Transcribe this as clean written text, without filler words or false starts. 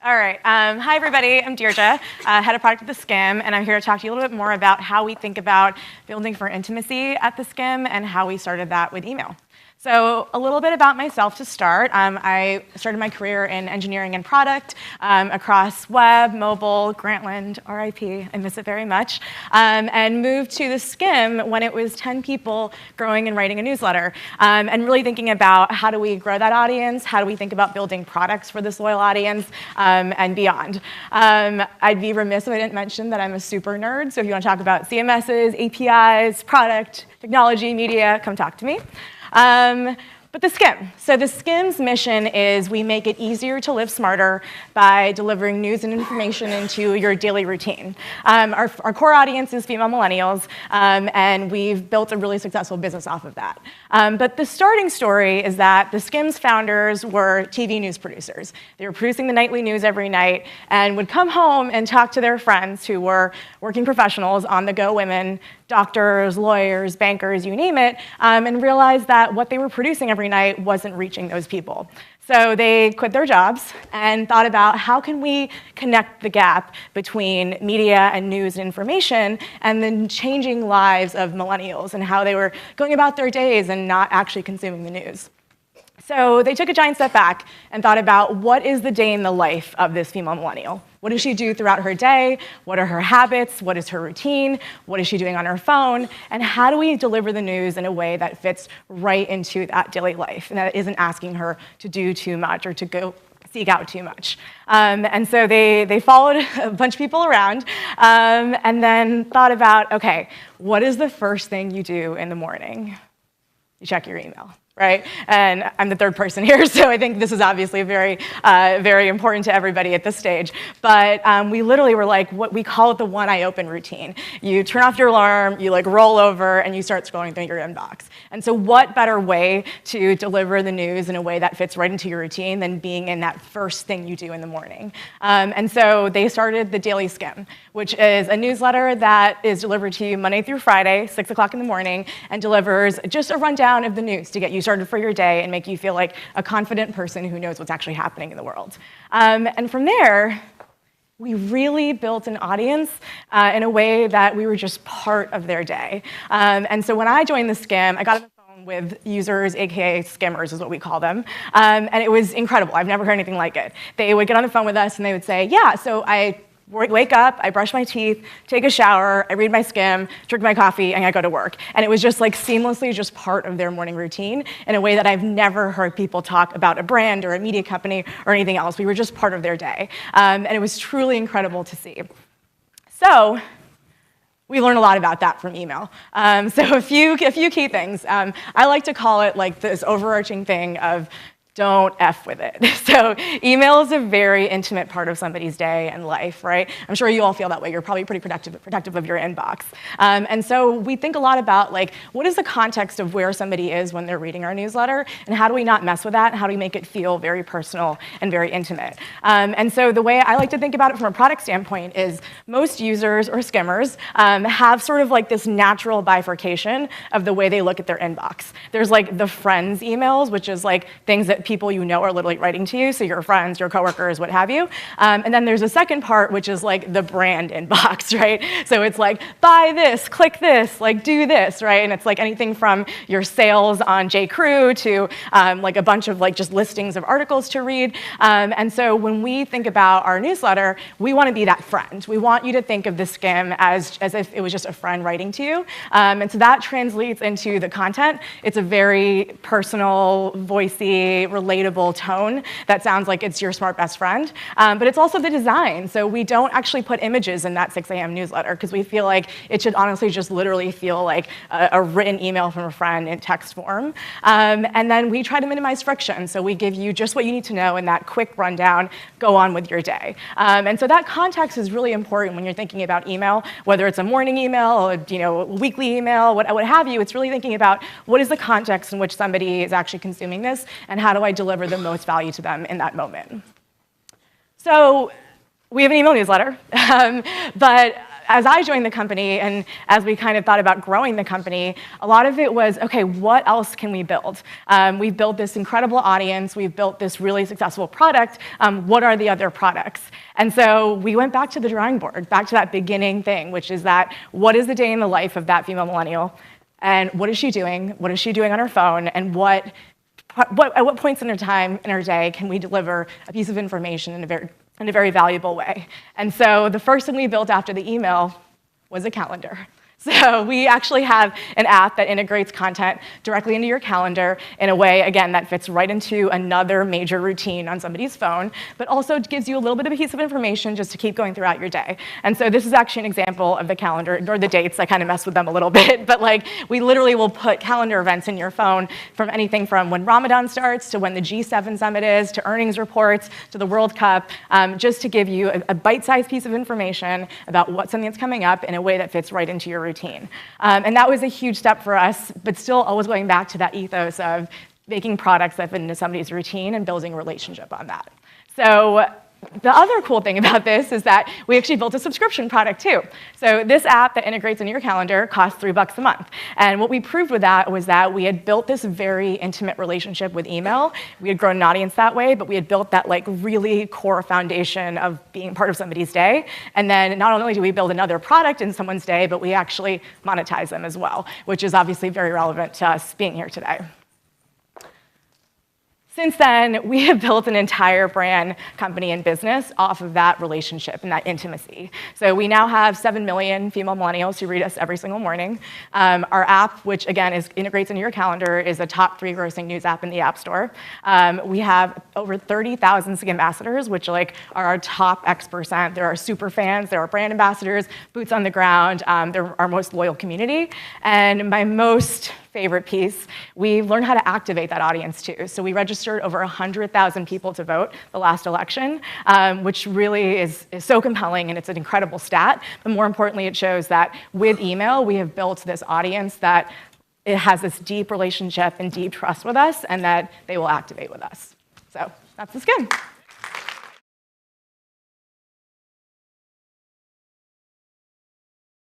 All right. Hi, everybody. I'm Dheerja, head of product at theSkimm, and I'm here to talk to you a little bit more about how we think about building for intimacy at theSkimm and how we started that with email. So a little bit about myself to start. I started my career in engineering and product across web, mobile, Grantland, RIP, I miss it very much, and moved to theSkimm when it was 10 people growing and writing a newsletter, and really thinking about how do we grow that audience, how do we think about building products for this loyal audience, and beyond. I'd be remiss if I didn't mention that I'm a super nerd, so if you want to talk about CMSs, APIs, product, technology, media, come talk to me. But theSkimm. So theSkimm's mission is we make it easier to live smarter by delivering news and information into your daily routine. Our core audience is female millennials, and we've built a really successful business off of that. But the starting story is that theSkimm's founders were TV news producers. They were producing the nightly news every night and would come home and talk to their friends who were working professionals, on-the-go women, doctors, lawyers, bankers, you name it, and realized that what they were producing every night wasn't reaching those people. So they quit their jobs and thought about how can we connect the gap between media and news and information and the changing lives of millennials and how they were going about their days and not actually consuming the news. So they took a giant step back and thought about what is the day in the life of this female millennial? What does she do throughout her day? What are her habits? What is her routine? What is she doing on her phone? And how do we deliver the news in a way that fits right into that daily life and that isn't asking her to do too much or to go seek out too much? And so they followed a bunch of people around and then thought about, okay, what is the first thing you do in the morning? You check your email. Right? And I'm the third person here, so I think this is obviously very, very important to everybody at this stage. But we literally were like, what we call it the one eye open routine. You turn off your alarm, you like roll over, and you start scrolling through your inbox. And so what better way to deliver the news in a way that fits right into your routine than being in that first thing you do in the morning? And so they started the theSkimm, which is a newsletter that is delivered to you Monday through Friday, 6 o'clock in the morning, and delivers just a rundown of the news to get you started for your day and make you feel like a confident person who knows what's actually happening in the world. And from there, we really built an audience in a way that we were just part of their day. And so when I joined theSkimm, I got on the phone with users, aka skimmers is what we call them, and it was incredible. I've never heard anything like it. They would get on the phone with us and they would say, yeah, so I wake up, I brush my teeth, take a shower, I read my Skimm, drink my coffee, and I go to work. And it was just like seamlessly just part of their morning routine in a way that I've never heard people talk about a brand or a media company or anything else. We were just part of their day. And it was truly incredible to see. So we learned a lot about that from email. So a few key things. I like to call it like this overarching thing of don't F with it. So email is a very intimate part of somebody's day and life, right? I'm sure you all feel that way. You're probably pretty protective of your inbox. And so we think a lot about like, what is the context of where somebody is when they're reading our newsletter, and how do we not mess with that, and how do we make it feel very personal and very intimate? And so the way I like to think about it from a product standpoint is most users or skimmers have sort of like this natural bifurcation of the way they look at their inbox. There's like the friends emails, which is like things that people you know are literally writing to you, so your friends, your coworkers, what have you. And then there's a second part, which is like the brand inbox, right? So it's like, buy this, click this, like do this, right? And it's like anything from your sales on J.Crew to like a bunch of like just listings of articles to read. And so when we think about our newsletter, we want to be that friend. We want you to think of theSkimm as if it was just a friend writing to you. And so that translates into the content. It's a very personal, voicey, relatable tone that sounds like it's your smart best friend. But it's also the design. So we don't actually put images in that 6 a.m. newsletter because we feel like it should honestly just literally feel like a written email from a friend in text form. And then we try to minimize friction. So we give you just what you need to know in that quick rundown, go on with your day. And so that context is really important when you're thinking about email, whether it's a morning email or a weekly email, what have you. It's really thinking about what is the context in which somebody is actually consuming this, and how do I deliver the most value to them in that moment. So we have an email newsletter, but as I joined the company and as we kind of thought about growing the company, a lot of it was, okay, what else can we build? We've built this incredible audience. We've built this really successful product. What are the other products? And so we went back to the drawing board, back to that beginning thing, which is that what is the day in the life of that female millennial? And what is she doing? What is she doing on her phone? And at what points in her time, in her day, can we deliver a piece of information in a very valuable way? And so the first thing we built after the email was a calendar. So we actually have an app that integrates content directly into your calendar in a way, again, that fits right into another major routine on somebody's phone, but also gives you a little bit of a piece of information just to keep going throughout your day. And so this is actually an example of the calendar. Ignore the dates, I kind of mess with them a little bit, but like we literally will put calendar events in your phone from anything from when Ramadan starts to when the G7 summit is, to earnings reports, to the World Cup, just to give you a bite-sized piece of information about what's something that's coming up in a way that fits right into your routine. And that was a huge step for us, but still always going back to that ethos of making products that fit into somebody's routine and building a relationship on that. So the other cool thing about this is that we actually built a subscription product too. So this app that integrates into your calendar costs $3 a month. And what we proved with that was that we had built this very intimate relationship with email. We had grown an audience that way, but we had built that like really core foundation of being part of somebody's day. And then not only do we build another product in someone's day, but we actually monetize them as well, which is obviously very relevant to us being here today. Since then, we have built an entire brand, company, and business off of that relationship and that intimacy. So we now have 7 million female millennials who read us every single morning. Our app, which again integrates into your calendar, is a top 3 grossing news app in the App Store. We have over 30,000 SKIM ambassadors, which are our top X%. They're our super fans, they're our brand ambassadors, boots on the ground, they're our most loyal community. And my most favorite piece, we learned how to activate that audience too. So we registered over 100,000 people to vote the last election, which really is so compelling, and it's an incredible stat. But more importantly, it shows that with email, we have built this audience that it has this deep relationship and deep trust with us, and that they will activate with us. So that's theSkimm.